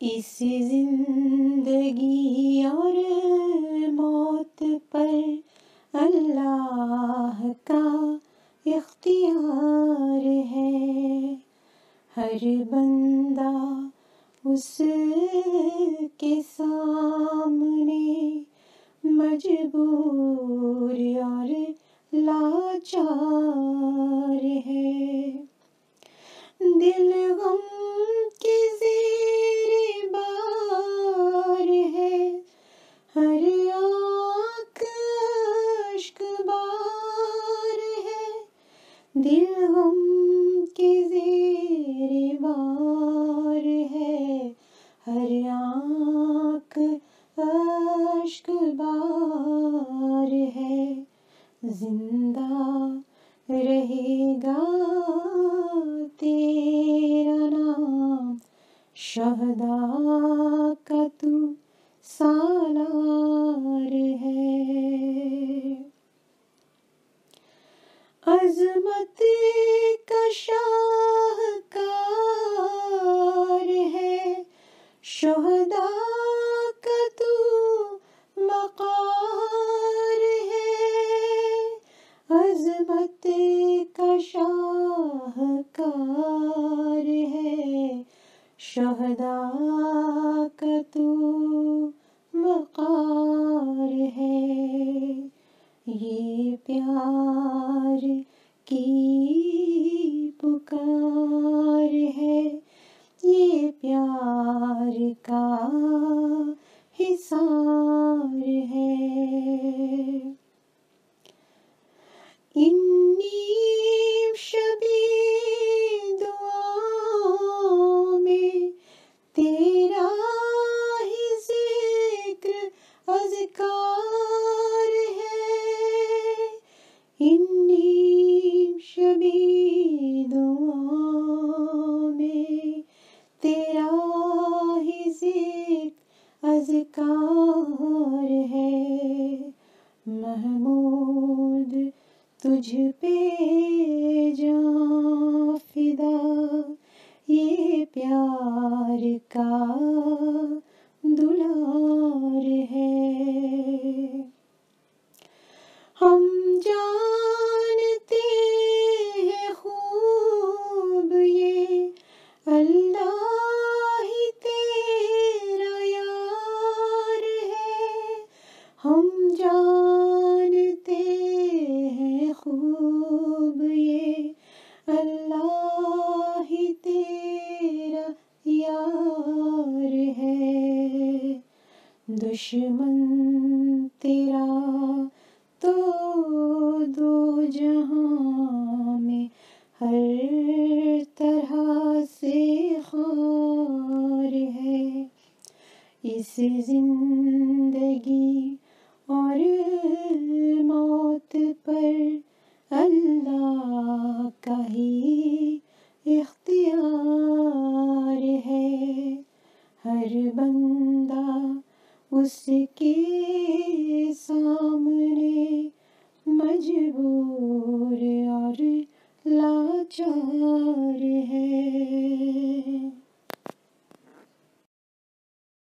اس زندگی اور موت پر اللہ کا اختیار ہے، ہر بندہ اس کے سامنے مجبور اور لاچار ہے، دل غم کے زیر بار ہے، ہر آنکھ اشک بار ہے، دل غم کے زیر بار ہے، ہر آنکھ اشک بار ہے، زندہ رہے گا تیرا نام، شہداء کا تو سالار ہے، عظمت کا شاہکار ہے، شہداء کا تو وقار ہے، عظمت کا شاہکار ہے، شہداء کا تو وقار ہے، یہ پیار کی پکار ہے، یہ پیار کا حصار ہے، نیم شبی دعاؤں میں تیرا ہی ذکر اذکار ہے، نیم شبی دعاؤں میں تیرا ہی ذکر اذکار ہے، محمود تجھ پہ جاں فدا، یہ پیار کا دلار ہے، ہم جانتے ہیں خوب یہ اللہ ہی تیرا یار ہے، ہم جانتے ہیں خوب یہ اللہ ہی تیرا یار ہے، دشمن تیرا تو دو جہاں میں ہر طرح سے خار ہے، اس زندگی اور موت پر اللہ کا ہی اختیار ہے، ہر بندہ اس کے